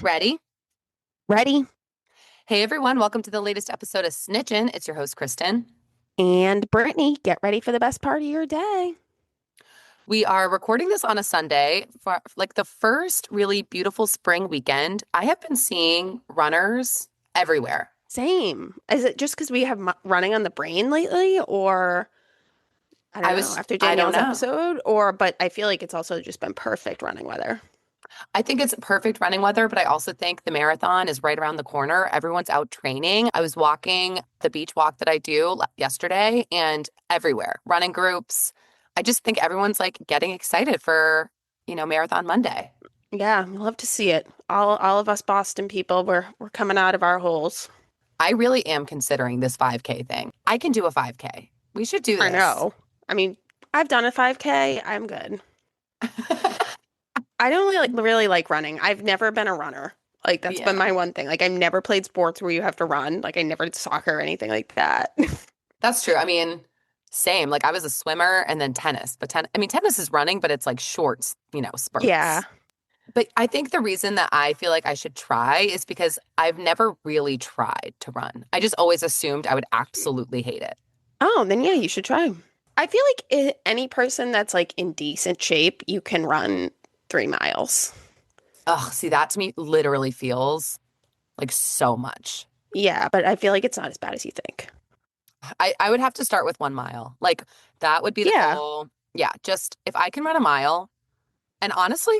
Ready? Ready? Hey everyone, welcome to the latest episode of Snitchin'. It's your host, Kristen. And Brittany, get ready for the best part of your day. We are recording this on a Sunday for like the first really beautiful spring weekend. I have been seeing runners everywhere. Same. Is it just because we have running on the brain lately, or I don't know, after I don't Danielle's know. episode, but I feel like it's also just been perfect running weather. I think it's perfect running weather, but I also think the marathon is right around the corner. Everyone's out training. I was walking the beach walk that I do yesterday and everywhere, running groups. I just think everyone's like getting excited for, Marathon Monday. Yeah, love to see it. All of us Boston people, we're coming out of our holes. I really am considering this 5K thing. I can do a 5K. We should do I this. know. I mean, I've done a 5K. I'm good. I don't really like running. I've never been a runner. Like that's been Yeah, my one thing. Like I've never played sports where you have to run. Like I never did soccer or anything like that. that's true. I mean, same. Like I was a swimmer and then tennis, but tennis is running, but it's like short, Yeah. spurts. But I think the reason that I feel like I should try is because I've never really tried to run. I just always assumed I would absolutely hate it. Oh, then yeah, you should try. I feel like any person that's like in decent shape, you can run 3 miles. Oh, see, that to me literally feels like so much. Yeah, but I feel like it's not as bad as you think. I would have to start with 1 mile. Like that would be the Yeah. goal. Yeah, just if I can run a mile, and honestly,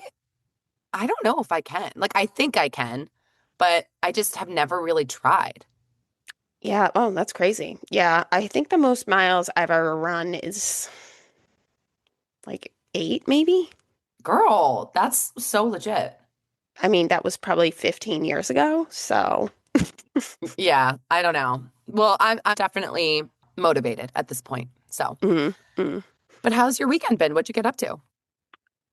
I don't know if I can. Like I think I can, but I just have never really tried. Yeah. Oh, that's crazy. Yeah, I think the most miles I've ever run is like 8, maybe. Girl, that's so legit. I mean, that was probably 15 years ago. So, Yeah, I don't know. Well, I'm definitely motivated at this point. So, mm, mm. but how's your weekend been? What'd you get up to?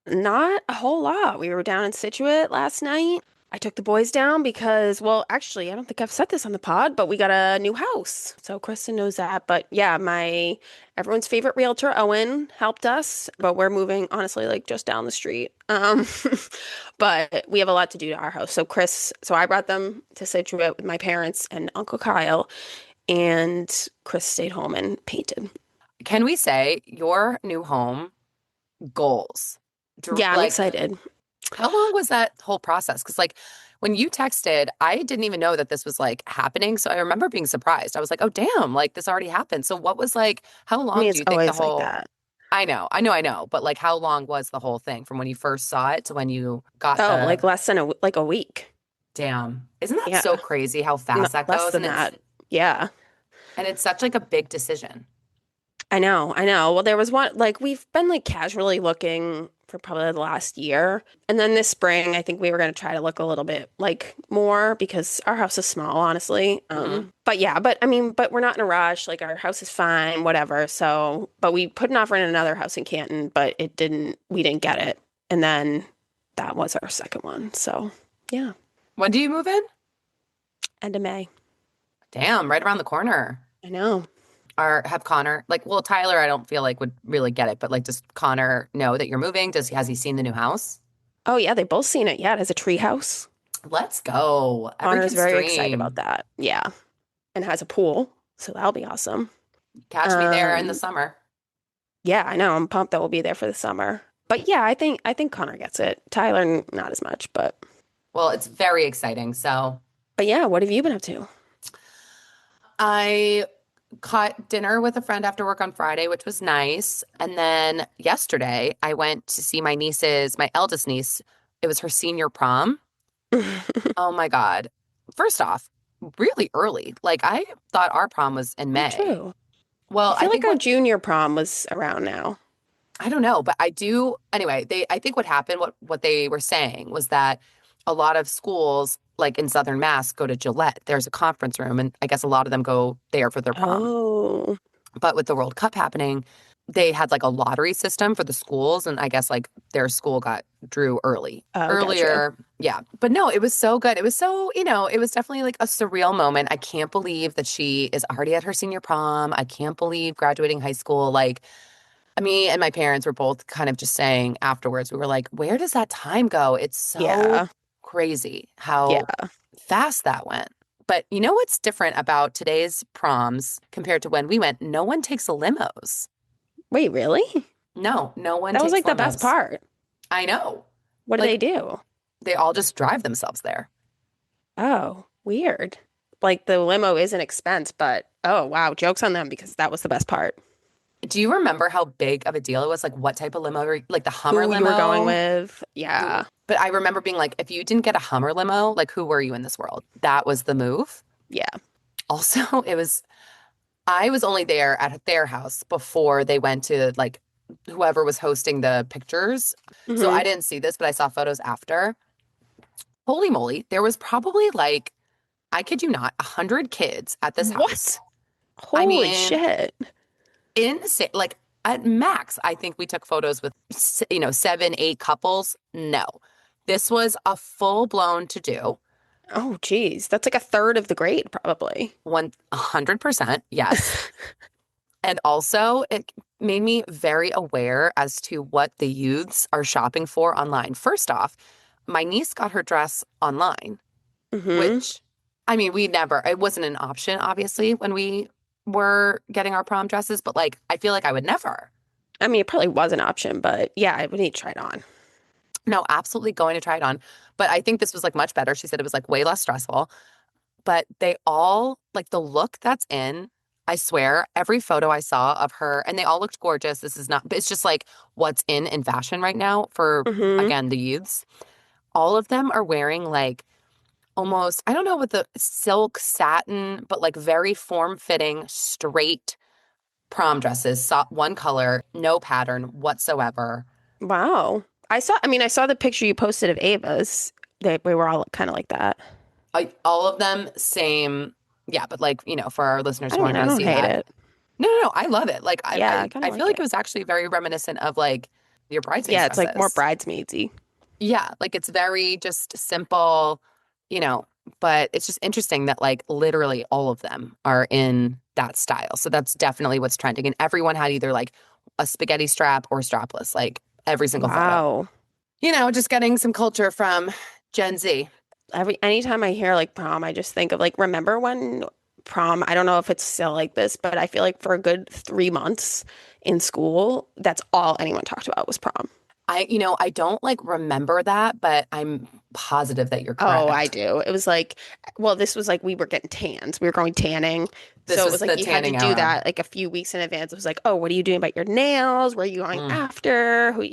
Not a whole lot. We were down in Situate last night. I took the boys down because, well, actually, I don't think I've said this on the pod, but we got a new house. So Kristen knows that. But yeah, my everyone's favorite realtor, Owen, helped us, but we're moving honestly like just down the street. But we have a lot to do to our house. So I brought them to Situate with my parents and Uncle Kyle, and Chris stayed home and painted. Can we say your new home goals? Yeah, I'm Like, excited. how long was that whole process? Because, like, when you texted, I didn't even know that this was like happening. So I remember being surprised. I was like, oh, damn, like this already happened. So, what was like, how I mean, long do it's you think the always like whole, that. I know, but like, how long was the whole thing from when you first saw it to when you got Oh, the like less than like a week. damn? Isn't that Yeah. so crazy how N fast that less goes? than that. Yeah. And it's such like a big decision. I know. I know. Well, there was one like we've been like casually looking for probably the last year. And then this spring, I think we were going to try to look a little bit like more because our house is small, honestly. Hmm. But yeah, but I mean, but we're not in a rush. Like our house is fine, whatever. So, but we put an offer in another house in Canton, but we didn't get it. And then that was our second one. So, yeah, When do you move in? end of May. Damn, right around the corner. I know. Or have Connor, like, well, Tyler, I don't feel like would really get it, but like, does Connor know that you're moving? Has he seen the new house? Oh yeah, they both seen it. Yeah, it has a tree house. Let's go. Connor's Everything's very excited about dream. that. Yeah. And has a pool, so that'll be awesome. Catch me there in the Um, summer. yeah, I know. I'm pumped that we'll be there for the summer. But yeah, I think Connor gets it. Tyler, not as much, Well, it's very exciting. So but yeah, what have you been up to? I caught dinner with a friend after work on Friday, which was nice. And then yesterday, I went to see my eldest niece. It was her senior prom. Oh my God. First off, really early. Like I thought our prom was in Oh, May. true. I Well, I feel like think our what junior prom was around now. I don't know, but I do anyway, I think what happened, what they were saying was that a lot of schools like in Southern Mass go to Gillette. There's a conference room and I guess a lot of them go there for their prom. Oh, But with the World Cup happening, they had like a lottery system for the schools and I guess like their school got drew oh, gotcha. earlier. Yeah. But no, it was so good. It was so, it was definitely like a surreal moment. I can't believe that she is already at her senior prom. I can't believe graduating high school. Like me and my parents were both kind of just saying afterwards, we were like, where does that time go? It's so Yeah. crazy Yeah. how fast that went. But you know what's different about today's proms compared to when we went? No one takes limos. Wait, really? No, no one That was takes like the best limos. part. I know. What do they Like do? they all just drive themselves there. Oh, weird. Like the limo is an expense, but oh wow, joke's on them because that was the best part. Do you remember how big of a deal it was? Like what type of limo? Like the Hummer Who you were going limo? with? Yeah. But I remember being like, if you didn't get a Hummer limo, like who were you in this world? That was the move. Yeah. Also, I was only there at their house before they went to like whoever was hosting the pictures. So Hmm. I didn't see this, but I saw photos after. Holy moly, there was probably like, I kid you not, 100 kids at this house. What? I Holy mean, shit. insane. Like at max, I think we took photos with, 7, 8 couples. No, this was a full blown to do. Oh, geez. That's like a third of the grade, probably. 100%, yes. And also, it made me very aware as to what the youths are shopping for online. First off, my niece got her dress online, Hmm. which, I mean, it wasn't an option, obviously, when we were getting our prom dresses, but like, I feel like I would never. I mean, it probably was an option, but yeah, I would need to try it on. No, absolutely going to try it on. But I think this was like much better. She said it was like way less stressful. But they all, like the look that's in, I swear, every photo I saw of her, and they all looked gorgeous. This is not, but it's just like what's in fashion right now for, Hmm. again, the youths. All of them are wearing like almost, I don't know what the silk satin, but like very form fitting, straight prom dresses, one color, no pattern whatsoever. Wow. I saw the picture you posted of Ava's. We were all kind of like that. All of them same. Yeah, but like, for our listeners I who aren't mean, I going to don't see hate that. it. No, no, no. I love it. Like Yeah, I kind of I feel like like it. it was actually very reminiscent of like your bridesmaids Yeah, it's like more dresses. bridesmaidsy. Yeah, like it's very just simple, you know, but it's just interesting that like literally all of them are in that style. So that's definitely what's trending. And everyone had either like a spaghetti strap or strapless, like every single photo. Wow. Just getting some culture from Gen Z. Anytime I hear like prom, I just think of like, remember when prom, I don't know if it's still like this, but I feel like for a good 3 months in school, that's all anyone talked about was prom. I don't like remember that, but I'm positive that you're Oh, I correct. do. It was like, well, this was like we were getting tans. We were going tanning. This So it was was like the you had to tanning do era. that like a few weeks in advance. It was like, oh, what are you doing about your nails? Where are you going Mm. after? Where are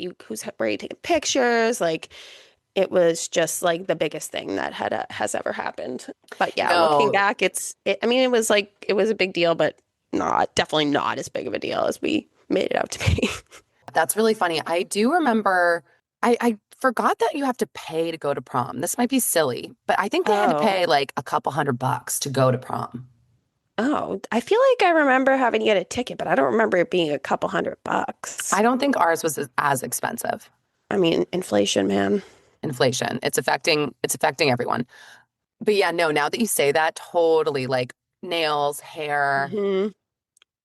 you taking pictures? Like it was just like the biggest thing that has ever happened. But yeah, looking No, back, I mean, it was a big deal, but definitely not as big of a deal as we made it out to be. that's really funny. I do remember, I forgot that you have to pay to go to prom. This might be silly, but I think they had to Oh. pay like a couple $100 to go to prom. Oh, I feel like I remember having to get a ticket, but I don't remember it being a couple $100. I don't think ours was as expensive. I mean, inflation, man. Inflation. It's affecting everyone. But yeah, no, now that you say that, totally like nails, hair. Hmm.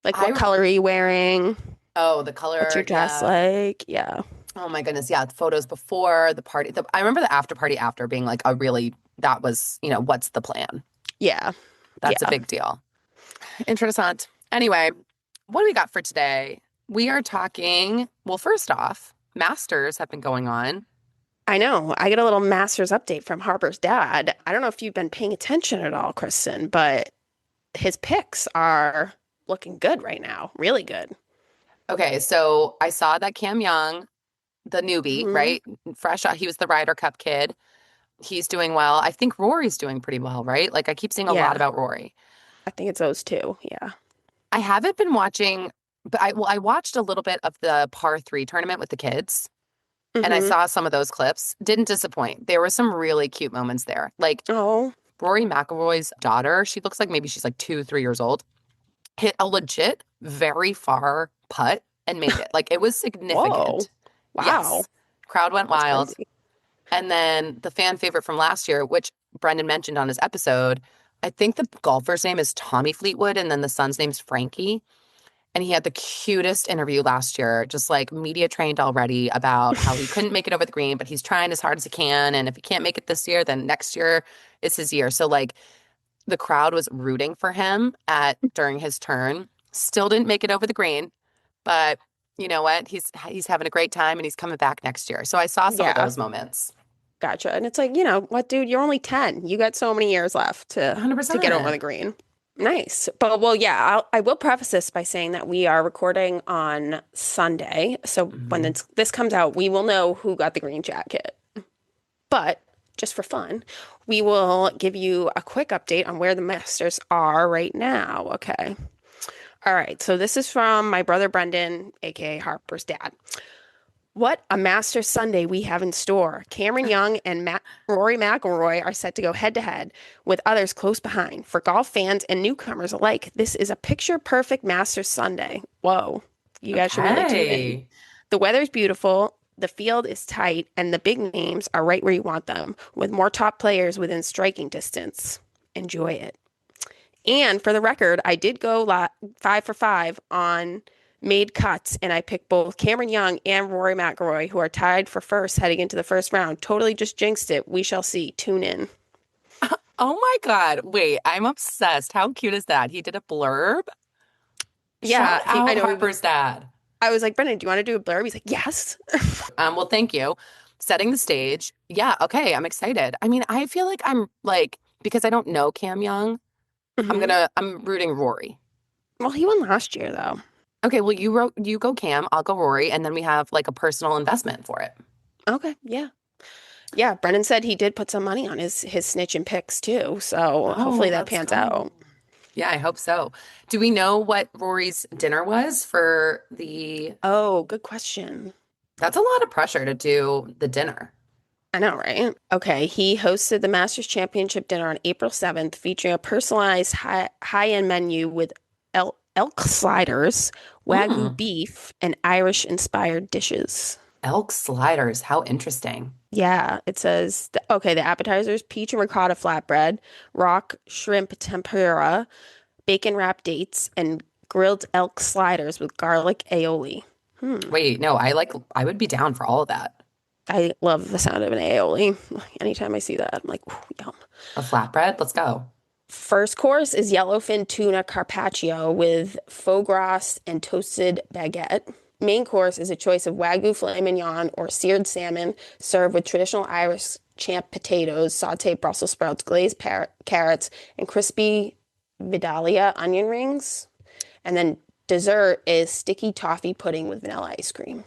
Like, what I color are you wearing? Oh, the What's your color, dress yeah. like? Yeah. Oh my goodness, yeah. The photos before the party. I remember the after party after being like a really that was, what's the plan? Yeah. That's a Yeah. big deal. Interessant. Anyway, what do we got for today? We are talking, well, first off, masters have been going on. I know. I get a little master's update from Harper's dad. I don't know if you've been paying attention at all, Kristen, but his picks are looking good right now. Really good. Okay, so I saw that Cam Young, the newbie, Hmm. right? Fresh out, he was the Ryder Cup kid. He's doing well. I think Rory's doing pretty well, right? Like I keep seeing a lot Yeah. about Rory. I think it's those two. Yeah. I haven't been watching, but I watched a little bit of the par three tournament with the kids, and I Hmm. saw some of those clips. Didn't disappoint. There were some really cute moments there. Like Oh, Rory McIlroy's daughter, she looks like maybe she's like 2, 3 years old, hit a legit very far putt and made it. Like it was whoa. significant. Wow. Yes. Crowd went That's wild. crazy. And then the fan favorite from last year, which Brendan mentioned on his episode, I think the golfer's name is Tommy Fleetwood, and then the son's name's Frankie. And he had the cutest interview last year, just like media trained already about how he couldn't make it over the green, but he's trying as hard as he can. And if he can't make it this year, then next year is his year. So like the crowd was rooting for him at during his turn. Still didn't make it over the green, but you know what? He's having a great time and he's coming back next year. So I saw some of Yeah, those moments. gotcha. And it's like, you know what, dude, you're only 10. You got so many years left to get over the 100%. green. Nice. But well, yeah, I will preface this by saying that we are recording on Sunday. So when Mhm. this comes out, we will know who got the green jacket. But just for fun, we will give you a quick update on where the Masters are right now. Okay. All right. So this is from my brother Brendan, aka Harper's dad. What a master Sunday we have in store. Cameron Young and Rory McIlroy are set to go head to head with others close behind. For golf fans and newcomers alike, this is a picture perfect Masters Sunday. Whoa, you guys should really tune in. Okay. The weather's beautiful, the field is tight, and the big names are right where you want them, with more top players within striking distance. Enjoy it. And for the record, I did go 5 for 5 on made cuts, and I picked both Cameron Young and Rory McIlroy, who are tied for first heading into the first round. Totally just jinxed it. We shall see. Tune in. Oh my God. Wait, I'm obsessed. How cute is that? He did a blurb. Shout Yeah, I out know. Harper's dad. I was like, Brendan, do you want to do a blurb? He's like, yes. Well, thank you. Setting the stage. Yeah, okay, I'm excited. I mean, I feel like I'm like, because I don't know Cam Young, Hmm. I'm rooting Rory. Well, he won last year, though. Okay, well, you go Cam, I'll go Rory, and then we have like a personal investment for it. Okay, yeah. Yeah, Brendan said he did put some money on his snitch and picks too. So hopefully Oh, that let's pans go. out. Yeah, I hope so. Do we know what Rory's dinner was for the Oh, good question. That's a lot of pressure to do the dinner. I know, right? Okay, he hosted the Masters Championship dinner on April 7th, featuring a personalized high-end menu with elk sliders, wagyu Mm, beef, and Irish-inspired dishes. elk sliders. How interesting. Yeah, it says, okay, the appetizers, peach and ricotta flatbread, rock shrimp tempura, bacon wrapped dates, and grilled elk sliders with garlic aioli. Wait, no, I would be down for all of that. I love the sound of an aioli. Anytime I see that, I'm like, ooh, yum. A flatbread? Let's go. First course is yellowfin tuna carpaccio with faux gras and toasted baguette. Main course is a choice of wagyu filet mignon or seared salmon served with traditional Irish champ potatoes, sauteed Brussels sprouts, glazed carrots, and crispy Vidalia onion rings. And then dessert is sticky toffee pudding with vanilla ice cream.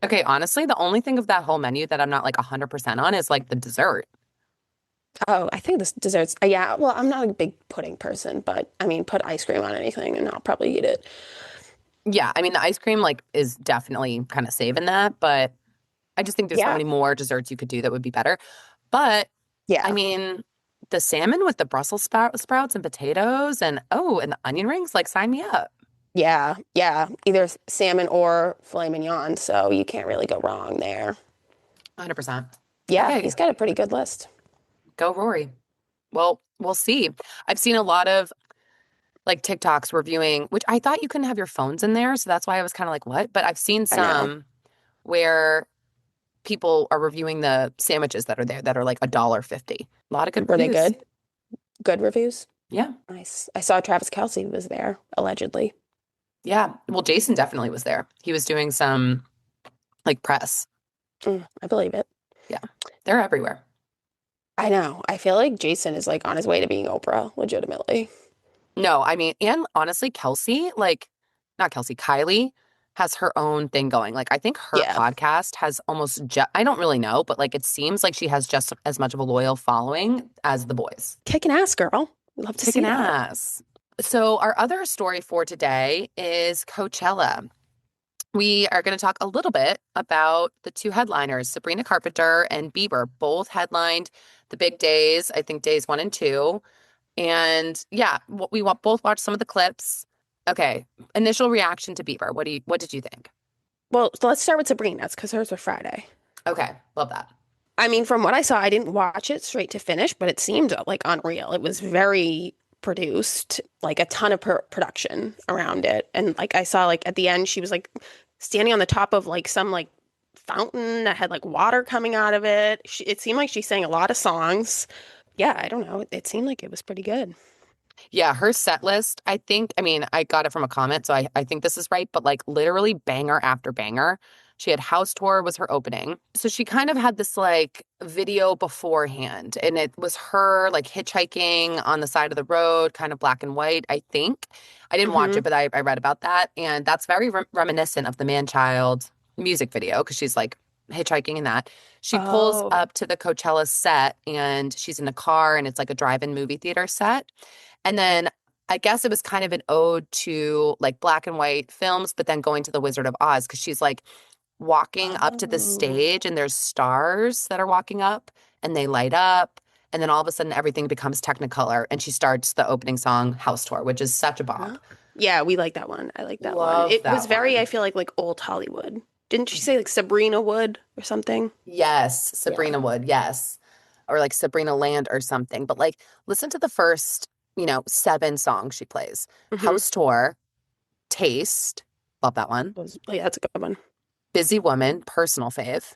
Okay, honestly, the only thing of that whole menu that I'm not like 100% on is like the dessert. Oh, I think this desserts. Yeah, well, I'm not a big pudding person, but I mean, put ice cream on anything and I'll probably eat it. Yeah, I mean the ice cream like is definitely kind of saving that, but I just think there's so Yeah, many more desserts you could do that would be better. But I yeah, mean, the salmon with the Brussels sprouts and potatoes and the onion rings, like sign me up. yeah. Either salmon or filet mignon, so you can't really go wrong there. 100%. Yeah, Okay, he's got a pretty good list. go Rory. Well, we'll see. I've seen a lot of like TikToks reviewing, which I thought you couldn't have your phones in there, so that's why I was kind of like, what? But I've seen I know. some where people are reviewing the sandwiches that are there that are like $1.50. A lot of good Were they reviews. good? Good reviews? Yeah. Nice. I saw Travis Kelce was there, allegedly. Yeah. Well, Jason definitely was there. He was doing some like press. I believe it. Yeah. They're everywhere. I know. I feel like Jason is like on his way to being Oprah, legitimately. No, I mean, and honestly, Kelsey, like, not Kelsey, Kylie has her own thing going. Like, I think her Yeah. podcast has almost, I don't really know, but like, it seems like she has just as much of a loyal following as the boys. Kicking ass, girl. Love to see Kicking that. ass. So, our other story for today is Coachella. We are going to talk a little bit about the two headliners, Sabrina Carpenter and Bieber, both headlined the big days, I think days 1 and 2. And yeah, we both watched some of the clips. Okay, initial reaction to Bieber. What did you think? Well, so let's start with Sabrina's because hers was Friday. Okay, love that. I mean, from what I saw, I didn't watch it straight to finish, but it seemed like unreal. It was very produced, like a ton of production around it. And like I saw like at the end she was like standing on the top of like some like fountain that had like water coming out of it. It seemed like she sang a lot of songs. Yeah, I don't know. It seemed like it was pretty good. Yeah, her set list, I think, I mean, I got it from a comment, so I think this is right, but like literally banger after banger. She had House Tour was her opening. So she kind of had this like video beforehand, and it was her like hitchhiking on the side of the road, kind of black and white, I think. I didn't watch Hmm. it, but I read about that. And that's very reminiscent of the Man Child music video because she's like hitchhiking in that. She pulls Oh. up to the Coachella set and she's in a car and it's like a drive-in movie theater set. And then I guess it was kind of an ode to like black and white films, but then going to the Wizard of Oz because she's like walking up to the Oh. stage and there's stars that are walking up and they light up. And then all of a sudden everything becomes Technicolor and she starts the opening song, House Tour, which is such a Huh? bop. Yeah, we like that one. I like that one. Love It was that very, I one. feel like old Hollywood. Didn't she say like Sabrina Wood or something? Yes, Yeah. Sabrina would, yes. Or like Sabrina Land or something. But like listen to the first, 7 songs she plays. Hmm. House Tour, Taste, love that one. Was yeah, that's a good one. Busy Woman, personal fave.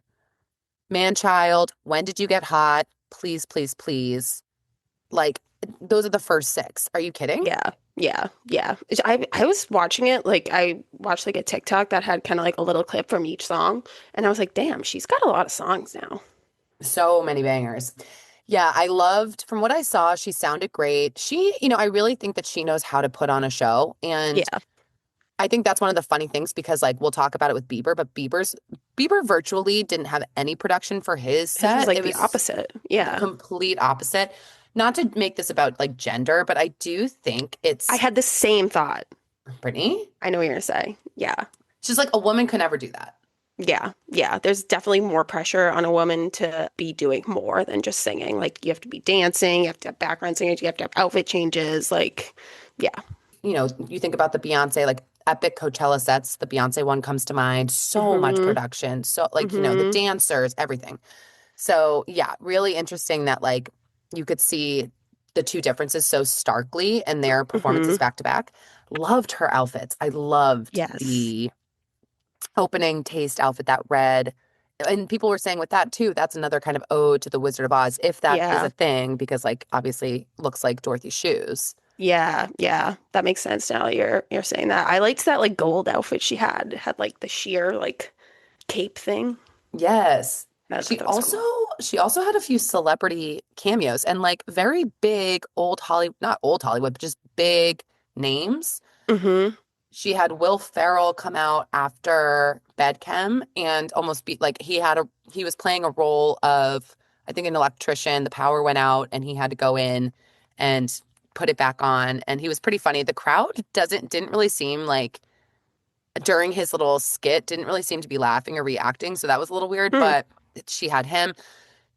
Man Child, When Did You Get Hot? Please, please, please. Like, those are the first 6. Are you kidding? Yeah. Yeah. Yeah. I was watching it, like I watched like a TikTok that had kind of like a little clip from each song, and I was like, damn, she's got a lot of songs now. So many bangers. Yeah, I loved, from what I saw, she sounded great. I really think that she knows how to put on a show. And Yeah. I think that's one of the funny things because, like, we'll talk about it with Bieber, but Bieber virtually didn't have any production for his His was set. like It the was opposite. the Yeah. complete opposite. Not to make this about like gender, but I do think I it's had the same thought. Brittany. I know what you're gonna say. Yeah. She's like a woman could never do that. Yeah. Yeah. There's definitely more pressure on a woman to be doing more than just singing. Like you have to be dancing, you have to have background singers, you have to have outfit changes. Like, yeah. You think about the Beyonce, like epic Coachella sets, the Beyonce one comes to mind. So much Hmm. production. So, like, the Hmm. dancers, everything. So, yeah, really interesting that, like, you could see the two differences so starkly in their Hmm. performances back to back. Loved her outfits. I loved Yes. the opening taste outfit, that red. And people were saying with that too, that's another kind of ode to the Wizard of Oz, if that is a Yeah. thing, because like obviously looks like Dorothy's shoes. Yeah. Yeah. That makes sense now that you're saying that. I liked that like gold outfit she had. It had like the sheer like cape thing. Yes. I thought She that was also cool. she also had a few celebrity cameos and like very big old Hollywood, not old Hollywood, but just big names. Hmm. She had Will Ferrell come out after Bedchem and almost be like he was playing a role of I think an electrician. The power went out and he had to go in and put it back on. And he was pretty funny. The crowd didn't really seem like during his little skit didn't really seem to be laughing or reacting. So that was a little weird. Hmm. But she had him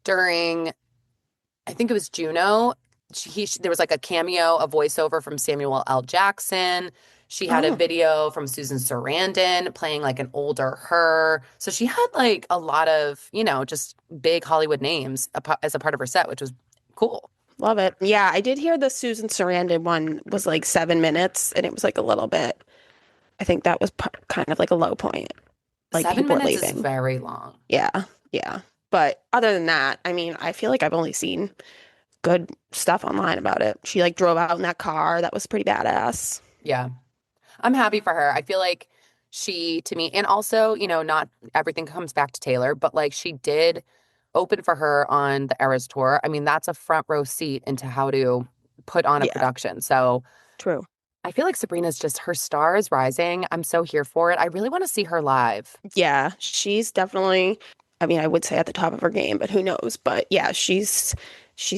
during I think it was Juno. There was like a cameo, a voiceover from Samuel L. Jackson. She had a Oh, video from Susan Sarandon playing like an older her. So she had like a lot of, just big Hollywood names as a part of her set, which was cool. love it. Yeah, I did hear the Susan Sarandon one was like 7 minutes, and it was like a little bit. I think that was kind of like a low point. Like Seven people were minutes is leaving. very long. Yeah, yeah. But other than that, I mean, I feel like I've only seen good stuff online about it. She like drove out in that car. That was pretty badass. Yeah. I'm happy for her. I feel like to me, and also, not everything comes back to Taylor, but like she did open for her on the Eras tour. I mean, that's a front row seat into how to put on a Yeah, production. So true. I feel like Sabrina's just her star is rising. I'm so here for it. I really want to see her live. Yeah, she's definitely, I mean, I would say at the top of her game, but who knows? But yeah, she's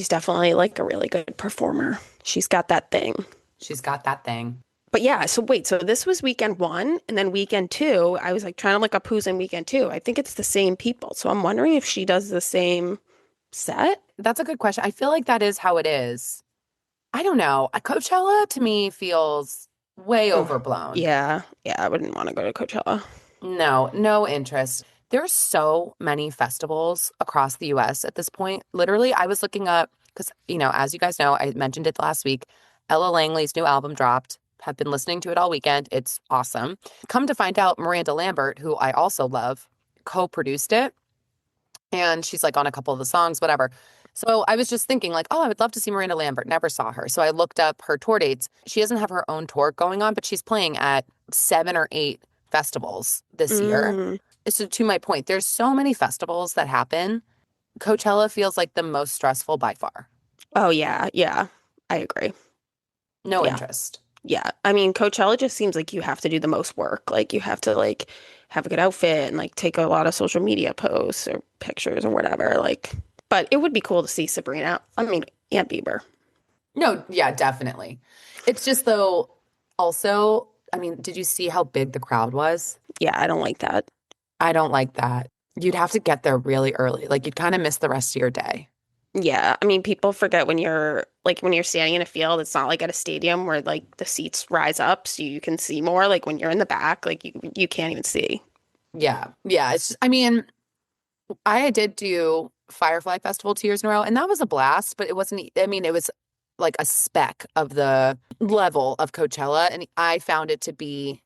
definitely like a really good performer. She's got that thing. She's got that thing. But yeah, so wait, so this was weekend one, and then weekend two, I was like trying to look up who's in weekend two. I think it's the same people. So I'm wondering if she does the same set. That's a good question. I feel like that is how it is. I don't know. Coachella to me feels way Oh, overblown. yeah, yeah, I wouldn't want to go to Coachella. No, no interest. There's so many festivals across the US at this point. Literally, I was looking up because, as you guys know, I mentioned it last week. Ella Langley's new album dropped. Have been listening to it all weekend. It's awesome. Come to find out, Miranda Lambert, who I also love, co-produced it. And she's like on a couple of the songs, whatever. So I was just thinking, like, oh, I would love to see Miranda Lambert. Never saw her. So I looked up her tour dates. She doesn't have her own tour going on, but she's playing at 7 or 8 festivals this year. Mm. So to my point, there's so many festivals that happen. Coachella feels like the most stressful by far. Oh yeah, yeah. I agree. No Yeah. interest. Yeah. I mean, Coachella just seems like you have to do the most work. Like you have to like have a good outfit and like take a lot of social media posts or pictures or whatever. Like, but it would be cool to see Sabrina. I mean, and Bieber. No, yeah, definitely. It's just though, also, I mean, did you see how big the crowd was? Yeah, I don't like that. I don't like that. You'd have to get there really early. Like you'd kind of miss the rest of your day. Yeah, I mean, people forget when you're standing in a field, it's not like at a stadium where like the seats rise up so you can see more. Like when you're in the back, like you can't even see. Yeah. Yeah. I mean, I did do Firefly Festival 2 years in a row, and that was a blast, but it wasn't, I mean, it was like a speck of the level of Coachella. And I found it to be,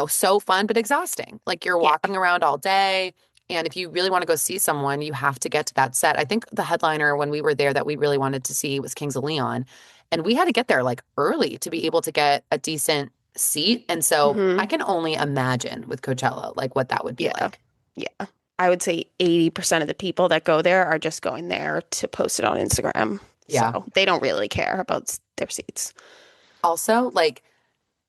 so fun, but exhausting. Like you're Yeah. walking around all day. And if you really want to go see someone, you have to get to that set. I think the headliner when we were there that we really wanted to see was Kings of Leon. And we had to get there like early to be able to get a decent seat. And so I Hmm. can only imagine with Coachella, like what that would be Yeah. like. Yeah. I would say 80% of the people that go there are just going there to post it on Instagram. Yeah. So they don't really care about their seats. Also, like,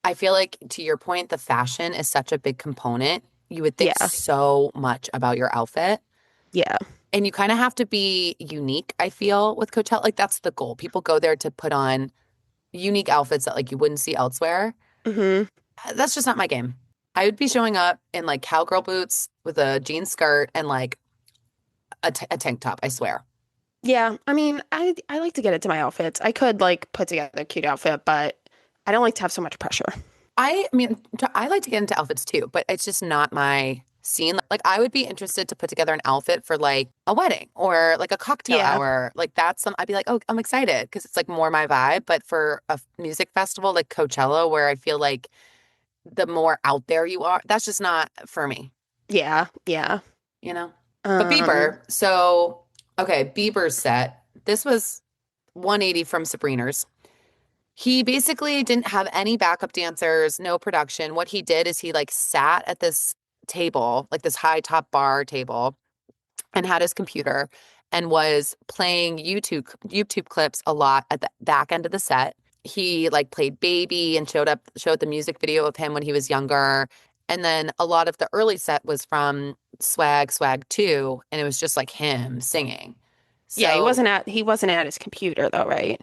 I feel like to your point, the fashion is such a big component. You would think Yeah. so much about your outfit. Yeah. And you kind of have to be unique, I feel, with Coachella. Like, that's the goal. People go there to put on unique outfits that, like, you wouldn't see elsewhere. Hmm. That's just not my game. I would be showing up in, like, cowgirl boots with a jean skirt and, like, a tank top, I swear. Yeah. I mean, I like to get into my outfits. I could like put together a cute outfit, but I don't like to have so much pressure. I mean, I like to get into outfits too, but it's just not my scene. Like, I would be interested to put together an outfit for like a wedding or like a cocktail Yeah. hour. Like, I'd be like, oh, I'm excited because it's like more my vibe. But for a music festival like Coachella, where I feel like the more out there you are, that's just not for me, Yeah. Yeah. you know? But Um, Bieber, so, okay, Bieber's set. This was 180 from Sabrina's. He basically didn't have any backup dancers, no production. What he did is he like sat at this table, like this high top bar table, and had his computer and was playing YouTube clips a lot at the back end of the set. He like played Baby and showed the music video of him when he was younger. And then a lot of the early set was from Swag 2, and it was just like him singing. yeah, So he wasn't at his computer though, right?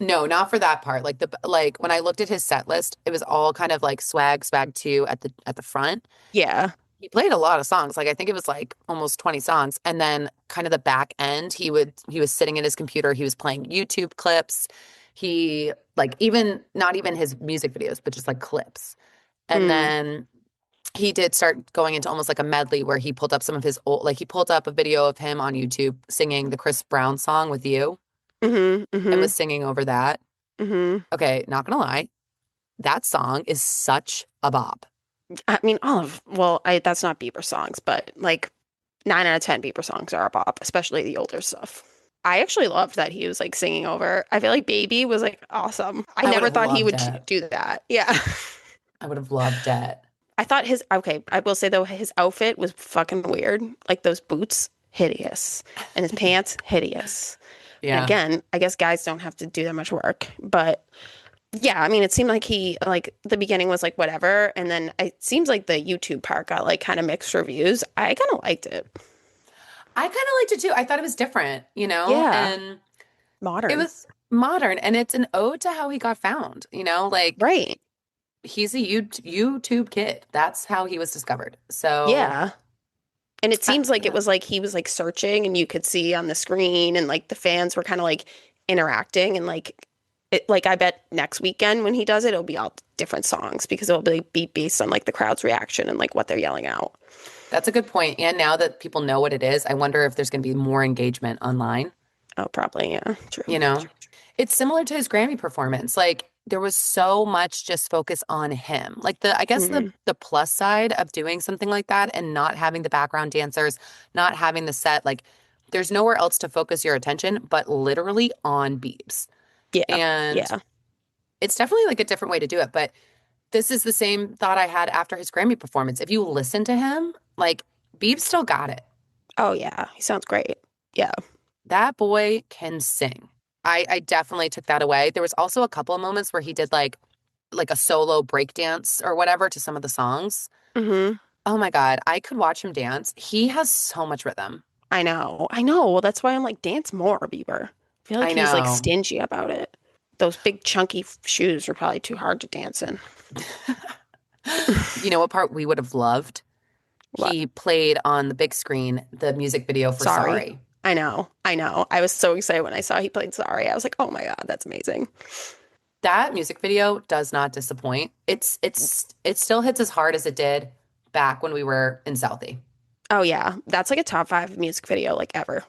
no, not for that part. Like when I looked at his set list, it was all kind of like Swag 2 at the front. Yeah. He played a lot of songs. Like I think it was like almost 20 songs. And then kind of the back end, he was sitting at his computer, he was playing YouTube clips. He like even not even his music videos, but just like clips. And Mm. then he did start going into almost like a medley where he pulled up some of his old, like he pulled up a video of him on YouTube singing the Chris Brown song with you Hmm. and Hmm. was singing over that. Hmm. Okay, not gonna lie, that song is such a bop. I mean, well, that's not Bieber songs, but like 9 out of 10 Bieber songs are a bop, especially the older stuff. I actually loved that he was like singing over. I feel like Baby was like awesome. I I would never have thought he loved would it. do that. Yeah. I would have loved it. I thought okay, I will say though, his outfit was fucking weird. Like those boots, hideous. And his pants, hideous. And Yeah. again, I guess guys don't have to do that much work. But yeah, I mean, it seemed like like, the beginning was like whatever. And then it seems like the YouTube part got like kind of mixed reviews. I kind of liked it. I kind of liked it too. I thought it was different, Yeah, and it modern. was modern and it's an ode to how he got found, like Right. he's a YouTube kid. That's how he was discovered. So, Yeah. And it seems like it yeah, was like he was like searching and you could see on the screen and like the fans were kind of like interacting and like like I bet next weekend when he does it, it'll be all different songs because it'll be based on like the crowd's reaction and like what they're yelling out. that's a good point. And now that people know what it is, I wonder if there's going to be more engagement online, Oh, probably. Yeah. True. you know? It's similar to his Grammy performance. Like there was so much just focus on him. Like the I guess Hmm. the plus side of doing something like that and not having the background dancers, not having the set, like there's nowhere else to focus your attention but literally on Biebs. Yeah. And Yeah. it's definitely like a different way to do it, but this is the same thought I had after his Grammy performance. If you listen to him, like Biebs still got it. Oh, yeah. He sounds great. Yeah. That boy can sing. I definitely took that away. There was also a couple of moments where he did like a solo break dance or whatever to some of the songs. Hmm. Oh my God, I could watch him dance. He has so much rhythm. I know. I know. Well, that's why I'm like, dance more, Bieber. I feel like I he's like know. stingy about it. Those big chunky shoes are probably too hard to dance in. You know what part we would have loved? What? He played on the big screen the music video for Sorry. Sorry. I know. I know. I was so excited when I saw he played Sorry. I was like, oh my God, that's amazing. That music video does not disappoint. It still hits as hard as it did back when we were in Southie. Oh yeah. That's like a top five music video like ever.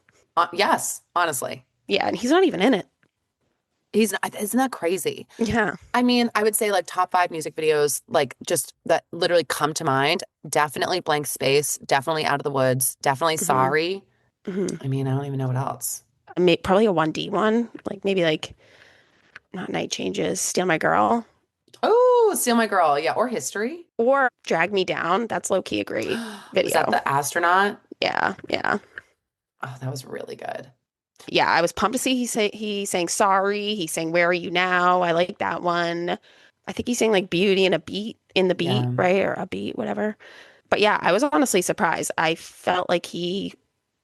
Yes, honestly. Yeah, and he's not even in it. He's not, isn't that crazy? Yeah. I mean, I would say like top five music videos, like just that literally come to mind. Definitely Blank Space, definitely Out of the Woods, definitely Hmm. Sorry. Hmm. I mean, I don't even know what else. Probably a 1D one. Like maybe like not Night Changes, Steal My Girl. Oh, Steal My Girl. Yeah. Or History. Or Drag Me Down. That's low key a great Was that video. the astronaut? Yeah, yeah. Oh, that was really good. Yeah, I was pumped to see he sang Sorry. He sang Where Are You Now? I like that one. I think he sang like Beauty and a Beat in the beat, Yeah. right? Or a beat, whatever. But yeah, I was honestly surprised. I felt like he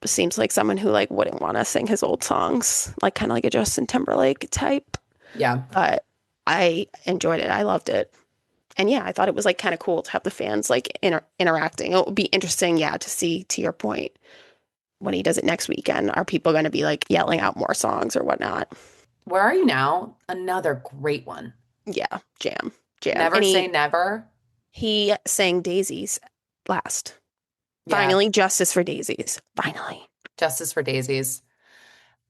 seems like someone who like wouldn't want to sing his old songs, like kind of like a Justin Timberlake type. Yeah. But I enjoyed it. I loved it. And yeah, I thought it was like kind of cool to have the fans like interacting. It would be interesting, yeah, to see to your point when he does it next weekend. Are people going to be like yelling out more songs or whatnot? Where Are You Now? Another great one. Yeah, jam, jam. Never And Say Never. he sang Daisies last. Yeah. Finally, justice for Daisies. Finally. Justice for Daisies.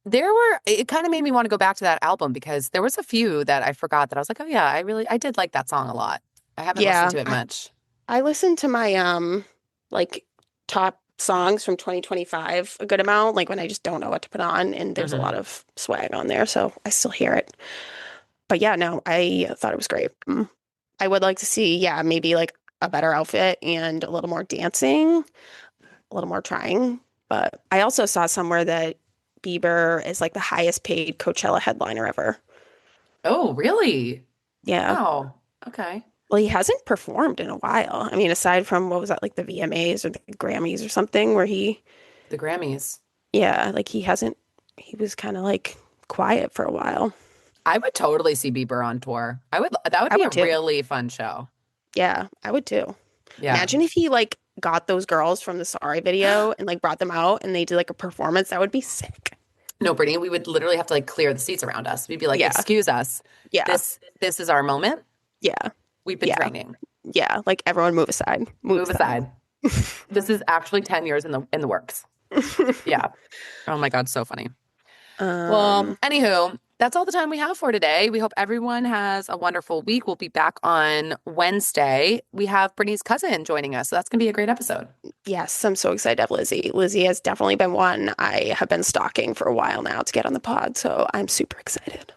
It kind of made me want to go back to that album because there was a few that I forgot that I was like, oh yeah, I did like that song a lot. I haven't listened Yeah, to it much. I listened to my like top songs from 2025 a good amount, like when I just don't know what to put on, and there's a Hmm. lot of swag on there, so I still hear it. But yeah, no, I thought it was great. I would like to see, yeah, maybe like a better outfit and a little more dancing, a little more trying. But I also saw somewhere that Bieber is like the highest paid Coachella headliner ever. Oh, really? Yeah. Wow. Okay. Well, he hasn't performed in a while. I mean, aside from what was that, like the VMAs or the Grammys or something, where he, The Grammys. yeah, like he was kind of like quiet for a while. I would totally see Bieber on tour. That would I be a would too. really fun show. Yeah, I would too. Yeah. Imagine if he like got those girls from the Sorry video and like brought them out and they did like a performance. That would be sick. No, Brittany, we would literally have to like clear the seats around us. We'd be like, Yeah, excuse us. yeah, This is our moment. yeah, We've been yeah, training. yeah. Like everyone move aside, move Move aside. aside. This is actually 10 years in the works. Yeah. Oh my God, so funny. Well, Um, anywho, that's all the time we have for today. We hope everyone has a wonderful week. We'll be back on Wednesday. We have Brittany's cousin joining us, so that's gonna be a great episode. yes, I'm so excited to have Lizzie. Lizzie has definitely been one I have been stalking for a while now to get on the pod, so I'm super excited.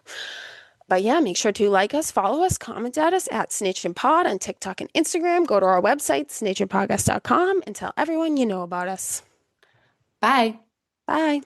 But yeah, make sure to like us, follow us, comment at us at snitchinpod on TikTok and Instagram. Go to our website, snitchinpodcast.com, and tell everyone you know about us. Bye. Bye.